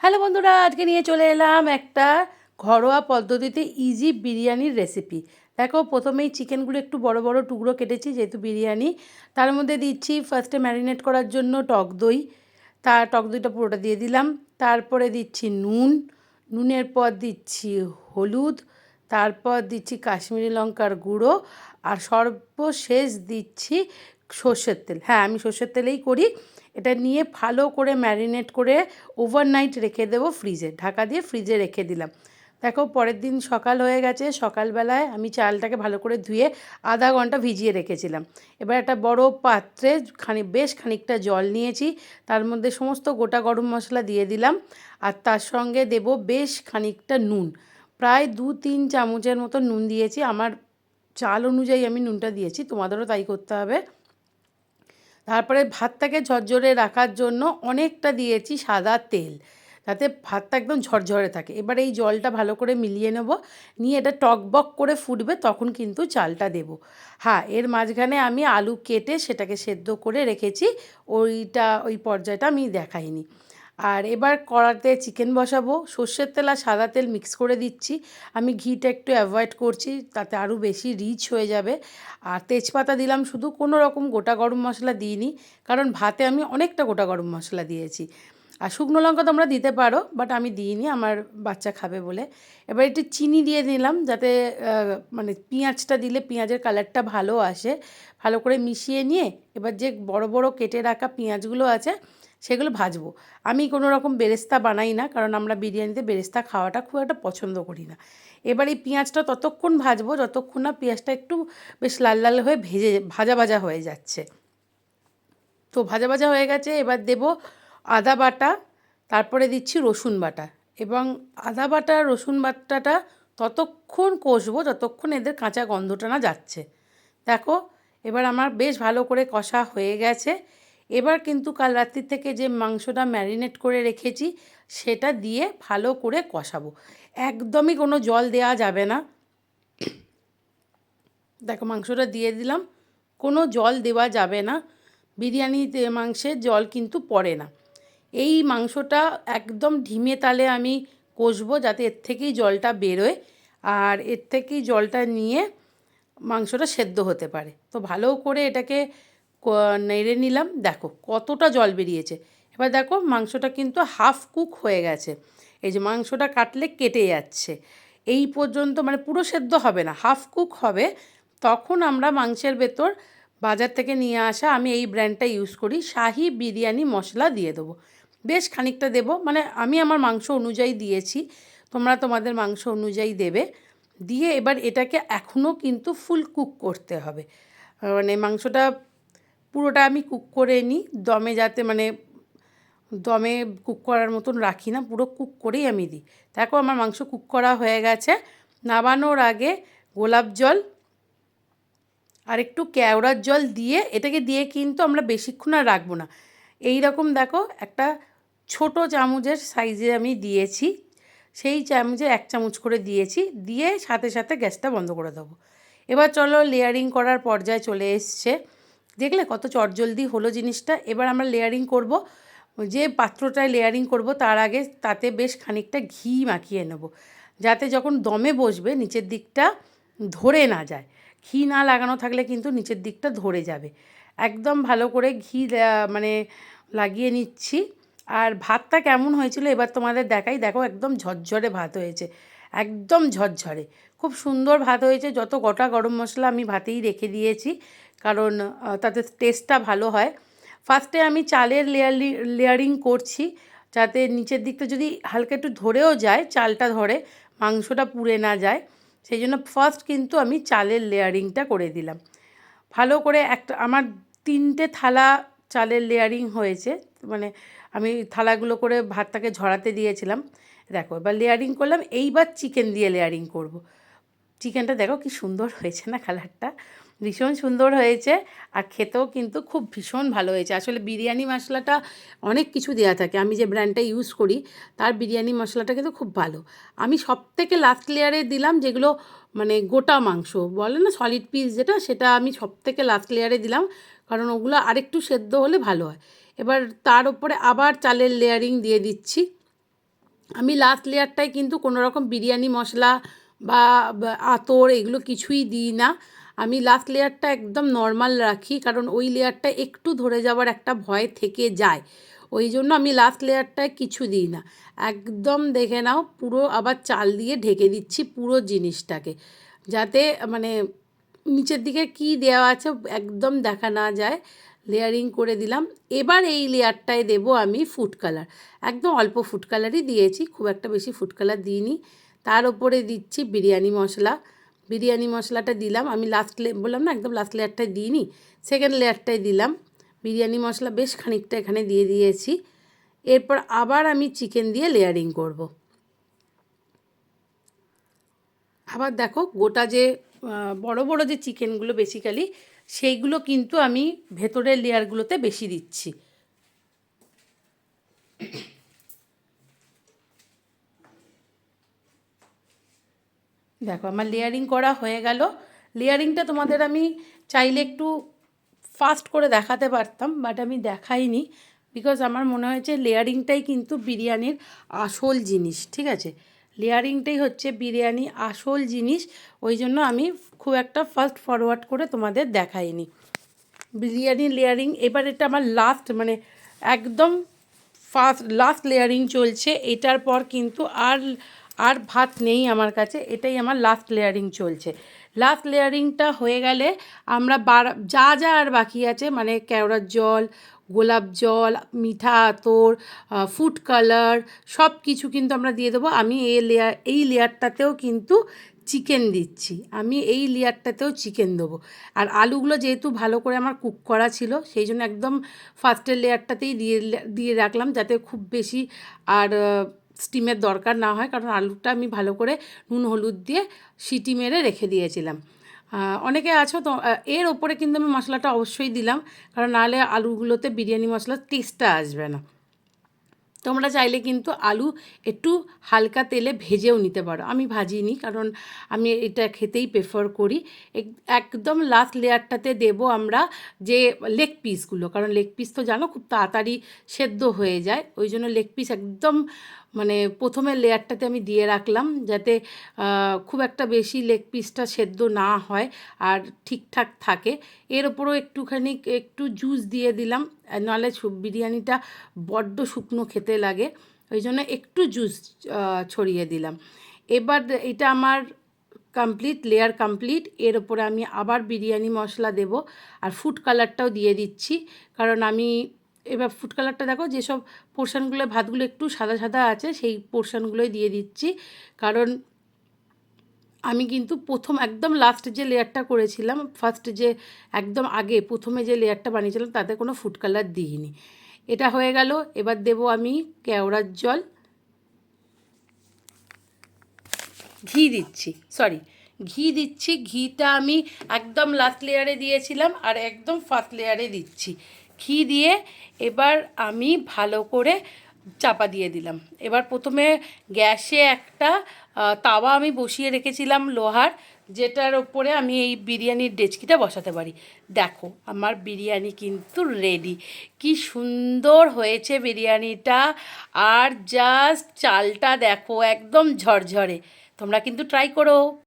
Hello বন্ধুরা, আজকে নিয়ে চলে এলাম একটা ঘরোয়া পদ্ধতিতে ইজি বিরিয়ানির রেসিপি। দেখো, প্রথমেই চিকেনগুলো একটু বড় বড় টুকরো কেটেছি যেহেতু বিরিয়ানি। তার মধ্যে দিচ্ছি ফার্স্টে ম্যারিনেট করার জন্য টক দই। টক দইটা পুরোটা দিয়ে দিলাম। তারপরে দিচ্ছি নুন, নুনের পর দিচ্ছি হলুদ, তারপর দিচ্ছি কাশ্মীরি লঙ্কার গুঁড়ো, আর সর্বশেষ দিচ্ছি সর্ষের তেল। হ্যাঁ, আমি সর্ষের তেলেই করি। এটা নিয়ে ভালো করে ম্যারিনেট করে ওভারনাইট রেখে দেবো ফ্রিজে, ঢাকা দিয়ে ফ্রিজে রেখে দিলাম। দেখো, পরের দিন সকাল হয়ে গেছে। সকালবেলায় আমি চালটাকে ভালো করে ধুয়ে আধা ঘন্টা ভিজিয়ে রেখেছিলাম। এবার একটা বড় পাত্রে বেশ খানিকটা জল নিয়েছি, তার মধ্যে সমস্ত গোটা গরম মশলা দিয়ে দিলাম, আর তার সঙ্গে দেব বেশ খানিকটা নুন। প্রায় 2-3 চামচের মতো নুন দিয়েছি। আমার চাল অনুযায়ী আমি নুনটা দিয়েছি, তোমাদেরও তাই করতে হবে। তারপরে ভাতটাকে ঝরঝরে রাখার জন্য অনেকটা দিয়েছি সাদা তেল, যাতে ভাতটা একদম ঝরঝরে থাকে। এবার এই জলটা ভালো করে মিলিয়ে নেব, নিয়ে এটা টকবক করে ফুটবে, তখন কিন্তু চালটা দেব। হ্যাঁ, এর মাঝখানে আমি আলু কেটে সেটাকে সেদ্ধ করে রেখেছি, ওই পর্যায়টা আমি দেখাইনি। আর এবার কড়াতে চিকেন বসাবো। সর্ষের তেল আর সাদা তেল মিক্স করে দিচ্ছি। আমি ঘিটা একটু অ্যাভয়েড করছি, তাতে আরও বেশি রিচ হয়ে যাবে। আর তেজপাতা দিলাম শুধু, কোনো রকম গোটা গরম মশলা দিইনি, কারণ ভাতে আমি অনেকটা গোটা গরম মশলা দিয়েছি। আর শুকনো লঙ্কা তোমরা দিতে পারো, বাট আমি দিইনি, আমার বাচ্চা খাবে বলে। এবার একটু চিনি দিয়ে দিলাম, যাতে মানে পেঁয়াজটা দিলে পেঁয়াজের কালারটা ভালো আসে। ভালো করে মিশিয়ে নিয়ে এবার যে বড় বড় কেটে রাখা পেঁয়াজগুলো আছে সেগুলো ভাজবো। আমি কোনো রকম বেরেস্তা বানাই না, কারণ আমরা বিরিয়ানিতে বেরেস্তা খাওয়াটা খুব একটা পছন্দ করি না। এবার এই পেঁয়াজটা ততক্ষণ ভাজবো যতক্ষণ না পেঁয়াজটা একটু বেশ লাল লাল হয়ে ভাজা ভাজা হয়ে যাচ্ছে। তো ভাজা ভাজা হয়ে গেছে, এবার দেব আদা বাটা, তারপরে দিচ্ছি রসুন বাটা। এবং আদা বাটা রসুন বাটাটা ততক্ষণ কষবো যতক্ষণ এদের কাঁচা গন্ধটা না যাচ্ছে। দেখো, এবার আমার বেশ ভালো করে কষা হয়ে গেছে। এবার কিন্তু কাল রাত্রি থেকে যে মাংসটা ম্যারিনেট করে রেখেছি সেটা দিয়ে ভালো করে কষাবো। একদমই কোনো জল দেওয়া যাবে না। দেখো, মাংসটা দিয়ে দিলাম, কোনো জল দেওয়া যাবে না। বিরিয়ানিতে মাংসের জল কিন্তু পড়ে না। এই মাংসটা একদম ধিমে তালে আমি কষবো, যাতে এর থেকেই জলটা বেরোয়, আর এর থেকেই জলটা নিয়ে মাংসটা সেদ্ধ হতে পারে। তো ভালো করে এটাকে নেড়ে নিলাম। দেখো কতটা জল বেরিয়েছে। এবার দেখো, মাংসটা কিন্তু হাফ কুক হয়ে গেছে। এই যে মাংসটা কাটলে কেটে যাচ্ছে, এই পর্যন্ত মানে পুরো সেদ্ধ হবে না, হাফ কুক হবে। তখন আমরা মাংসের ভেতর বাজার থেকে নিয়ে আসা, আমি এই ব্র্যান্ডটা ইউজ করি, শাহি বিরিয়ানি মশলা দিয়ে দেবো। বেশ খানিকটা দেবো, মানে আমি আমার মাংস অনুযায়ী দিয়েছি, তোমরা তোমাদের মাংস অনুযায়ী দেবে। দিয়ে এবার এটাকে এখনও কিন্তু ফুল কুক করতে হবে। মানে মাংসটা পুরোটা আমি কুক করে নিই দমে, যাতে মানে দমে কুক করার মতন রাখি না, পুরো কুক করেই আমি দিই। দেখো, আমার মাংস কুক করা হয়ে গেছে। নামানোর আগে গোলাপ জল আর একটু কেওড়ার জল দিয়ে এটাকে দিয়ে কিন্তু আমরা বেশিক্ষণ আর রাখবো না। এই রকম দেখো, একটা ছোট চামচের সাইজে আমি দিয়েছি, সেই চামচে 1 চামচ করে দিয়েছি, দিয়ে সাথে সাথে গ্যাসটা বন্ধ করে দেবো। এবার চলো, লেয়ারিং করার পর্যায়ে চলে এসছে। দেখলে কত চটজলদি হলো জিনিসটা। এবার আমরা লেয়ারিং করব। যে পাত্রটায় লেয়ারিং করব তার আগে তাতে বেশ খানিকটা ঘি মাখিয়ে নেব, যাতে যখন দমে বসবে নিচের দিকটা ধরে না যায়। ঘি না লাগানো থাকলে কিন্তু নিচের দিকটা ধরে যাবে। একদম ভালো করে ঘি মানে লাগিয়ে নিচ্ছি। আর ভাতটা কেমন হয়েছিল এবার তোমাদের দেখাই। দেখো, একদম ঝরঝরে ভাত হয়েছে, একদম ঝরঝরে, খুব সুন্দর ভাত হয়েছে। যত গোটা গরম মশলা আমি ভাতেই রেখে দিয়েছি, কারণ তাতে টেস্টটা ভালো হয়। ফার্স্টে আমি চালের লেয়ারিং করছি, যাতে নিচের দিকটা যদি হালকা একটু ধরেও যায়, চালটা ধরে মাংসটা পুড়ে না যায়, সেই জন্য ফার্স্ট কিন্তু আমি চালের লেয়ারিংটা করে দিলাম। ভালো করে আমার 3টে থালা চালের লেয়ারিং হয়েছে, মানে আমি থালাগুলো করে ভাতটাকে ঝরাতে দিয়েছিলাম। দেখো, এবার লেয়ারিং করলাম, এইবার চিকেন দিয়ে লেয়ারিং করব। চিকেনটা দেখো কি সুন্দর হয়েছে না, কালারটা ভীষণ সুন্দর হয়েছে, আর খেতেও কিন্তু খুব ভীষণ ভালো হয়েছে। আসলে বিরিয়ানি মশলাটা অনেক কিছু দেওয়া থাকে, আমি যে ব্র্যান্ডটা ইউজ করি তার বিরিয়ানি মশলাটা কিন্তু খুব ভালো। আমি সবথেকে লাস্ট লেয়ারে দিলাম, যেগুলো মানে গোটা মাংস বলে না, সলিড পিস যেটা, সেটা আমি সবথেকে লাস্ট লেয়ারে দিলাম, কারণ ওগুলো আরেকটু সেদ্ধ হলে ভালো হয়। এবার তার উপরে আবার চালের লেয়ারিং দিয়ে দিচ্ছি। আমি লাস্ট লেয়ারটায় কিন্তু কোনো রকম বিরিয়ানি মশলা বা আতর এগুলো কিছুই দিই না। আমি লাস্ট লেয়ারটা একদম নর্মাল রাখি, কারণ ওই লেয়ারটা একটু ধরে যাওয়ার একটা ভয় থেকে যায়। ওই জন্য আমি লাস্ট লেয়ারটায় কিছু দিই না, একদম দেখে নাও পুরো আবার চাল দিয়ে ঢেকে দিচ্ছি পুরো জিনিসটাকে, যাতে মানে নিচের দিকে কি দেওয়া আছে একদম দেখা না যায়। লেয়ারিং করে দিলাম। এবার এই লেয়ারটায় দেব আমি ফুড কালার, একদম অল্প ফুড কালারই দিয়েছি, খুব একটা বেশি ফুড কালার দিইনি। তার ওপরে দিচ্ছি বিরিয়ানি মশলা। বিরিয়ানি মশলাটা দিলাম আমি লাস্ট বললাম না একদম লাস্ট লেয়ারটায় দিইনি, সেকেন্ড লেয়ারটায় দিলাম বিরিয়ানি মশলা, বেশ খানিকটা এখানে দিয়ে দিয়েছি। এরপর আবার আমি চিকেন দিয়ে লেয়ারিং করব। আবার দেখো গোটা যে বড় বড় যে চিকেনগুলো বেসিক্যালি সেইগুলো কিন্তু আমি ভেতরের লেয়ারগুলোতে বেশি দিচ্ছি। দেখো আমার লেয়ারিং করা হয়ে গেল। লেয়ারিংটা তোমাদের আমি চাইলে একটু ফাস্ট করে দেখাতে পারতাম, বাট আমি দেখাইনি, বিকজ আমার মনে হয়েছে লেয়ারিংটাই কিন্তু বিরিয়ানির আসল জিনিস। ঠিক আছে, লেয়ারিংটাই হচ্ছে বিরিয়ানি আসল জিনিস, ওই জন্য আমি খুব একটা ফাস্ট ফরওয়ার্ড করে তোমাদের দেখাইনি বিরিয়ানি লেয়ারিং। এবার এটা আমার লাস্ট মানে একদম লাস্ট লেয়ারিং চলছে, এটার পর কিন্তু আর ভাত নেই আমার কাছে, এটাই আমার লাস্ট লেয়ারিং চলছে। লাস্ট লেয়ারিংটা হয়ে গেলে আমরা যা যা আর বাকি আছে মানে কেওড়ার জল, গোলাপ জল, মিঠা আতর, ফুড কালার সব কিছু কিন্তু আমরা দিয়ে দেবো। আমি এই লেয়ারটাতেও কিন্তু চিকেন দিচ্ছি, আমি এই লেয়ারটাতেও চিকেন দেবো। আর আলুগুলো যেহেতু ভালো করে আমার কুক করা ছিল সেই জন্য একদম ফার্স্টের লেয়ারটাতেই দিয়ে রাখলাম, যাতে খুব বেশি আর স্টিমের দরকার না হয়, কারণ আলুটা আমি ভালো করে নুন হলুদ দিয়ে সিটি মেরে রেখে দিয়েছিলাম। অনেকে আছো তো এর ওপরে কিন্তু আমি মশলাটা অবশ্যই দিলাম, কারণ নাহলে আলুগুলোতে বিরিয়ানি মশলার টেস্টটা আসবে না। তোমরা চাইলে কিন্তু আলু একটু হালকা তেলে ভেজেও নিতে পারো, আমি ভাজিনি কারণ আমি এটা খেতেই প্রেফার করি। একদম লাস্ট লেয়ারটাতে দেব আমরা যে লেগ পিসগুলো, কারণ লেগ পিস তো জানো খুব তাড়াতাড়ি সেদ্ধ হয়ে যায়, ওই জন্য লেগ পিস একদম মানে প্রথমের লেয়ারটাতে আমি দিয়ে রাখলাম, যাতে খুব একটা বেশি লেগ পিসটা সেদ্ধ না হয় আর ঠিকঠাক থাকে। এর ওপরও একটু জুস দিয়ে দিলাম, নাহলে বিরিয়ানিটা বড্ড শুকনো খেতে লাগে, ওই জন্য একটু জুস ছড়িয়ে দিলাম। এবার এটা আমার কমপ্লিট, লেয়ার কমপ্লিট। এর ওপরে আমি আবার বিরিয়ানি মশলা দেব আর ফুড কালারটাও দিয়ে দিচ্ছি, কারণ আমি এবার ফুড কালারটা দেখো যেসব পোর্শনগুলো ভাতগুলো একটু সাদা সাদা আছে সেই পোর্শনগুলোই দিয়ে দিচ্ছি, কারণ আমি কিন্তু প্রথম একদম লাস্ট যে লেয়ারটা করেছিলাম, ফার্স্ট যে একদম আগে প্রথমে যে লেয়ারটা বানিয়েছিলাম তাতে কোনো ফুড কালার দিইনি। এটা হয়ে গেল। এবার দেব আমি কেওড়ার জল, ঘি দিচ্ছি, ঘিটা আমি একদম লাস্ট লেয়ারে দিয়েছিলাম আর একদম ফার্স্ট লেয়ারে দিচ্ছি। ঘি দিয়ে এবার আমি ভালো করে চাপা দিয়ে দিলাম। এবার প্রথমে গ্যাসে একটা তাওয়া আমি বসিয়ে রেখেছিলাম লোহার, যেটার ওপরে আমি এই বিরিয়ানির ডেচকিটা বসাতে পারি। দেখো আমার বিরিয়ানি কিন্তু রেডি, কি সুন্দর হয়েছে বিরিয়ানিটা, আর জাস্ট চালটা দেখো একদম ঝরঝরে। তোমরা কিন্তু ট্রাই করো।